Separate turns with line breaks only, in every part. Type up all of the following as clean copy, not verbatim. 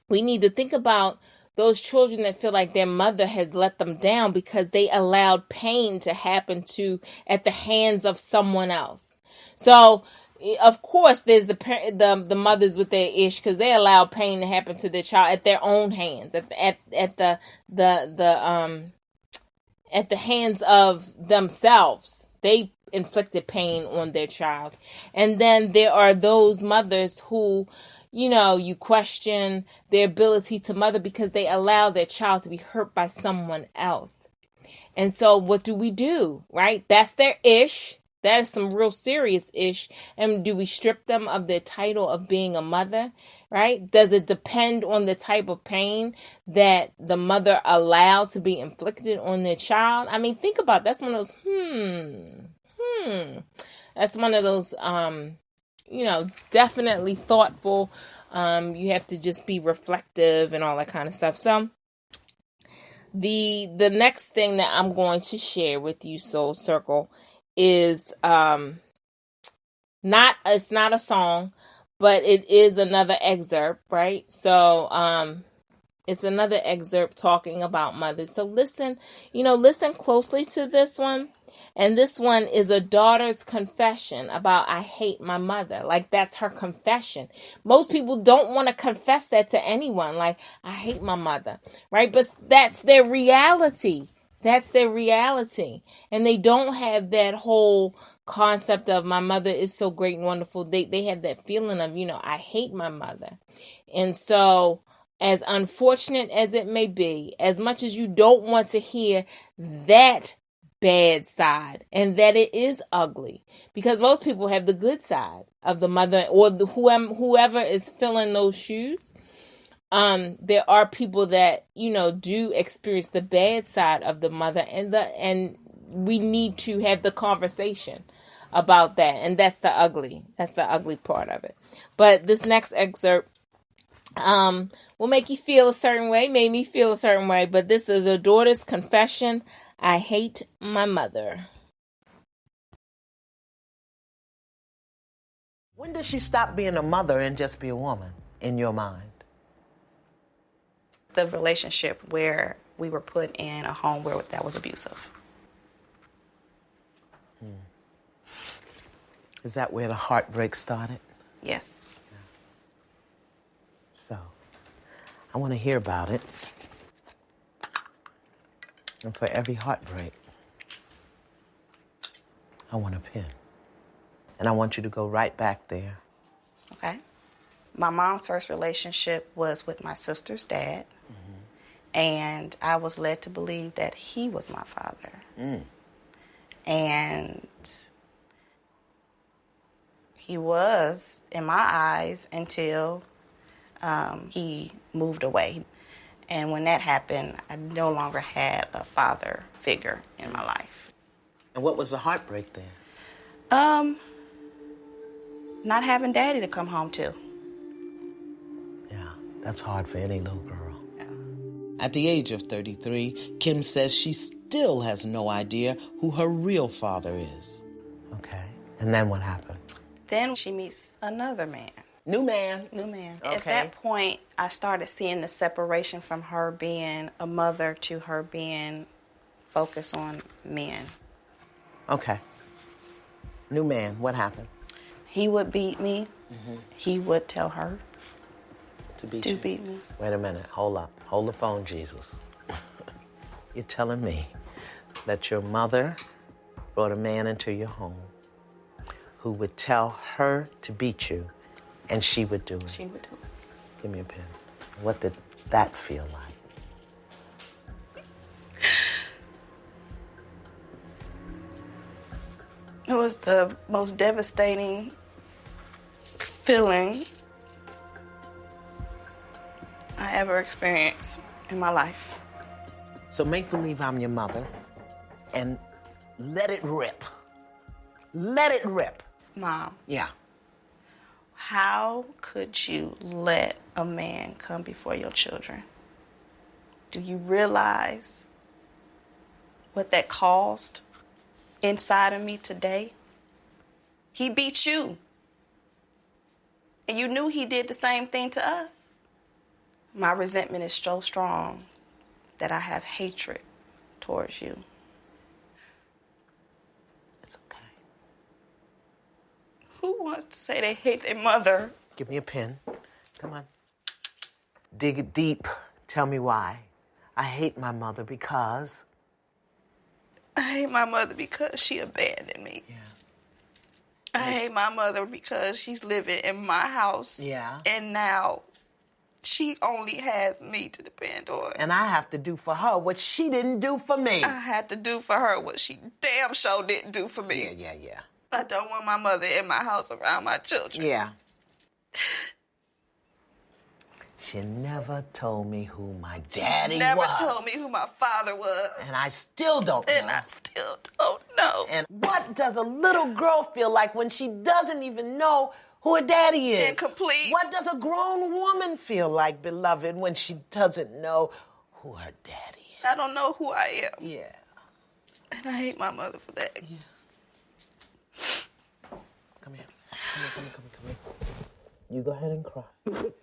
we need to think about those children that feel like their mother has let them down because they allowed pain to happen at the hands of someone else. So, of course, there's the mothers with their ish because they allow pain to happen to their child at their own hands, at the hands of themselves. They inflicted pain on their child. And then there are those mothers who, you question their ability to mother because they allow their child to be hurt by someone else. And so what do, right? That's their ish. That is some real serious ish. And do we strip them of their title of being a mother, right? Does it depend on the type of pain that the mother allowed to be inflicted on their child? I mean, think about it. That's one of those, That's one of those, definitely thoughtful. You have to just be reflective and all that kind of stuff. So the next thing that I'm going to share with you, Soul Circle, is it's not a song, but it is another excerpt, right? So it's another excerpt talking about mothers. So listen closely to this one. And this one is a daughter's confession about, I hate my mother. Like, that's her confession. Most people don't want to confess that to anyone. Like, I hate my mother, right? But that's their reality. That's their reality. And they don't have that whole concept of my mother is so great and wonderful. They have that feeling of, I hate my mother. And so, as unfortunate as it may be, as much as you don't want to hear that bad side and that it is ugly, because most people have the good side of the mother or whoever is filling those shoes. There are people that do experience the bad side of the mother, and we need to have the conversation about that, and that's the ugly part of it. But this next excerpt will make you feel a certain way, made me feel a certain way. But this is a daughter's confession. I hate my mother.
When did she stop being a mother and just be a woman, in your mind?
The relationship where we were put in a home where that was abusive.
Is that where the heartbreak started?
Yes.
So, I want to hear about it. And for every heartbreak, I want a pin. And I want you to go right back there.
Okay. My mom's first relationship was with my sister's dad. Mm-hmm. And I was led to believe that he was my father. And he was, in my eyes, until he moved away. And when that happened, I no longer had a father figure in my life.
And what was the heartbreak then?
Not having daddy to come home to.
Yeah, that's hard for any little girl.
Yeah.
At the age of 33, Kim says she still has no idea who her real father is.
Okay, and then what happened?
Then she meets another man.
New man.
Okay. At
Okay.
that point, I started seeing the separation from her being a mother to her being focused on men.
Okay. New man, what happened?
He would beat me.
Mm-hmm.
He would tell her
To beat
to
you.
beat me.
Wait a minute, hold up. Hold the phone, Jesus. You're telling me that your mother brought a man into your home who would tell her to beat you, and she would do it?
She would do it.
Give me a pen. What did that feel like?
It was the most devastating feeling I ever experienced in my life.
So make believe I'm your mother and let it rip. Let it rip.
Mom,
Yeah.
how could you let a man come before your children? Do you realize what that caused inside of me today? He beat you. and you knew he did the same thing to us. My resentment is so strong that I have hatred towards you.
It's okay.
Who wants to say they hate their mother?
Give me a pen. Come on. Dig it deep. Tell me why. I hate my mother because...
I hate my mother because she abandoned me.
Yeah.
I hate my mother because she's living in my house.
Yeah.
And now she only has me to depend on.
And I have to do for her what she didn't do for me.
I had to do for her what she damn sure didn't do for me.
Yeah.
I don't want my mother in my house around my children.
Yeah. She never told me who my daddy was.
Never told me who my father was.
And I still don't know.
And I still don't know.
And what does a little girl feel like when she doesn't even know who her daddy is?
Incomplete.
What does a grown woman feel like, beloved, when she doesn't know who her daddy is?
I don't know who I am.
Yeah.
And I hate my mother for that.
Yeah. Come here. Come here. You go ahead and cry. You go ahead and cry.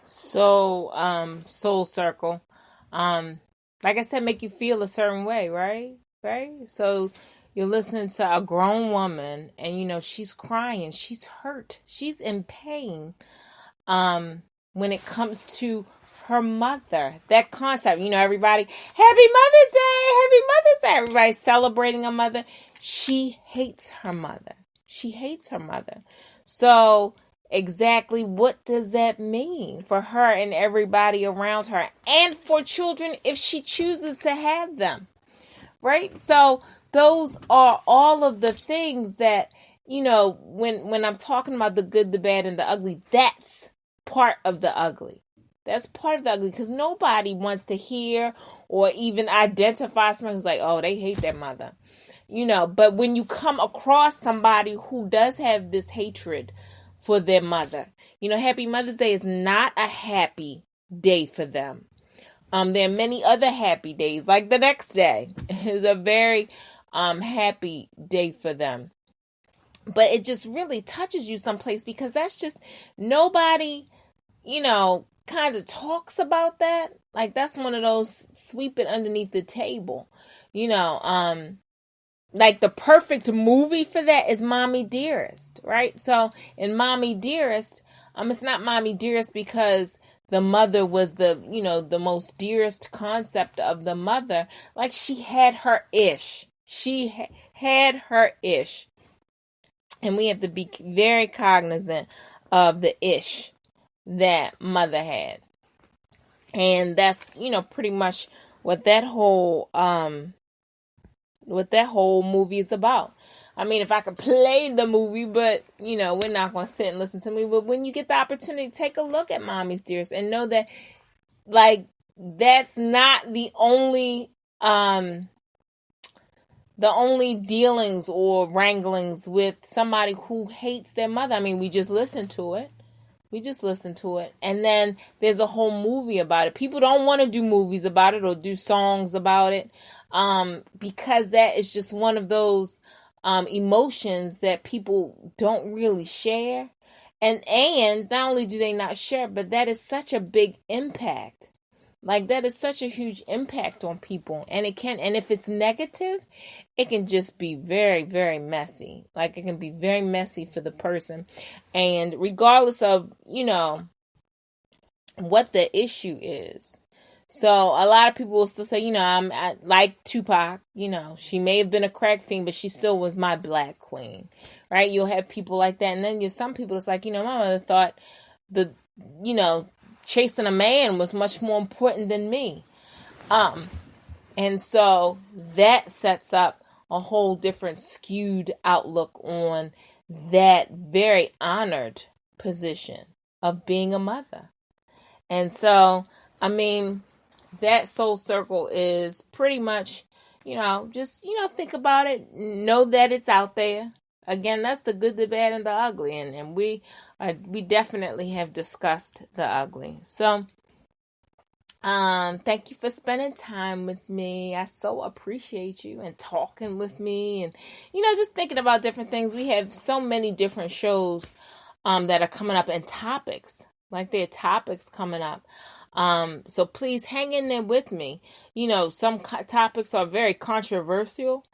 So, Soul Circle, like I said, make you feel a certain way, right? So you're listening to a grown woman and, she's crying, she's hurt, she's in pain, when it comes to her mother. That concept, everybody, Happy Mother's Day, everybody's celebrating her mother. She hates her mother. So exactly what does that mean for her and everybody around her, and for children if she chooses to have them, right? So those are all of the things that, when I'm talking about the good, the bad, and the ugly, that's part of the ugly. That's part of the ugly, because nobody wants to hear or even identify someone who's like, oh, they hate their mother. But when you come across somebody who does have this hatred for their mother, Happy Mother's Day is not a happy day for them. There are many other happy days, like the next day is a very happy day for them. But it just really touches you someplace, because that's just nobody, kind of talks about that. Like, that's one of those sweep it underneath the table, like the perfect movie for that is Mommy Dearest, right? So in Mommy Dearest, it's not Mommy Dearest because the mother was the most dearest concept of the mother. Like, she had her ish. Had her ish. And we have to be very cognizant of the ish that mother had. And that's, pretty much what that whole movie is about. I mean, if I could play the movie, but, we're not going to sit and listen to me. But when you get the opportunity, take a look at Mommy's Dearest and know that, like, that's not the only dealings or wranglings with somebody who hates their mother. I mean, we just listened to it. And then there's a whole movie about it. People don't want to do movies about it or do songs about it, because that is just one of those emotions that people don't really share. And not only do they not share, but that is such a big impact. Like, that is such a huge impact on people. And if it's negative, it can just be very, very messy. Like, it can be very messy for the person. And regardless of, what the issue is. So a lot of people will still say, I like Tupac, she may have been a crack fiend, but she still was my black queen, right? You'll have people like that. And then there's some people, it's like, my mother thought chasing a man was much more important than me. And so that sets up a whole different skewed outlook on that very honored position of being a mother. And so, I mean, that soul circle is pretty much, just, think about it. Know that it's out there. Again, that's the good, the bad, and the ugly. And we definitely have discussed the ugly. So, Thank you for spending time with me. I so appreciate you and talking with me and, just thinking about different things. We have so many different shows, that are coming up and topics, like there are topics coming up. So please hang in there with me. Some topics are very controversial.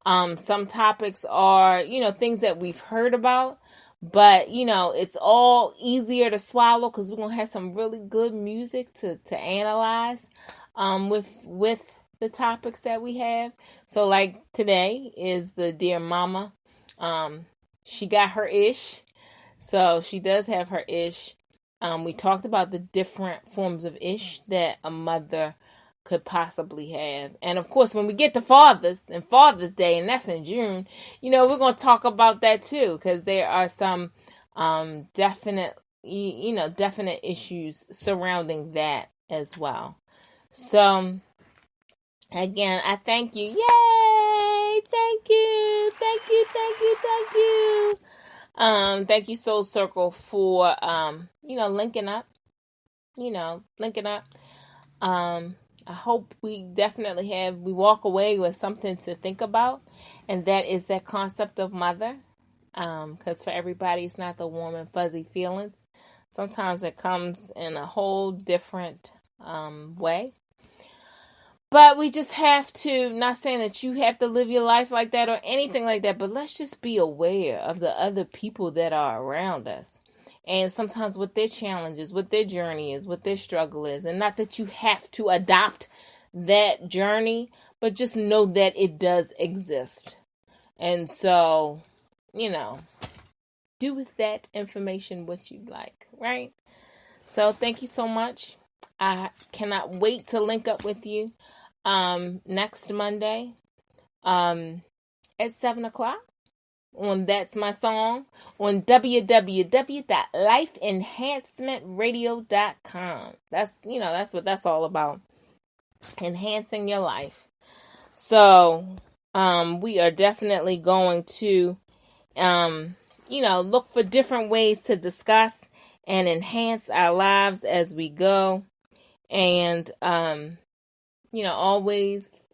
Some topics are, things that we've heard about. But, it's all easier to swallow because we're going to have some really good music to analyze with the topics that we have. So, like today is the Dear Mama. She got her ish. So, she does have her ish. We talked about the different forms of ish that a mother could possibly have. And of course, when we get to Father's Day, and that's in June, we're going to talk about that too, because there are some definite issues surrounding that as well. So again, I thank you. Yay! Thank you. Thank you. Thank you. Thank you. Thank you, Soul Circle, for linking up. Linking up. I hope we walk away with something to think about, and that is that concept of mother. Because for everybody, it's not the warm and fuzzy feelings. Sometimes it comes in a whole different way. But we just have to, not saying that you have to live your life like that or anything like that, but let's just be aware of the other people that are around us. And sometimes what their challenges, what their journey is, what their struggle is. And not that you have to adopt that journey, but just know that it does exist. And so, do with that information what you like, right? So thank you so much. I cannot wait to link up with you next Monday at 7 o'clock. On That's My Song on www.lifeenhancementradio.com. That's what that's all about. Enhancing your life. So, we are definitely going to, look for different ways to discuss and enhance our lives as we go. And,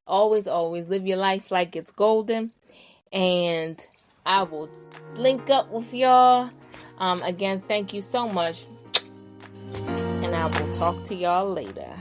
always live your life like it's golden. And I will link up with y'all. Again, thank you so much. And I will talk to y'all later.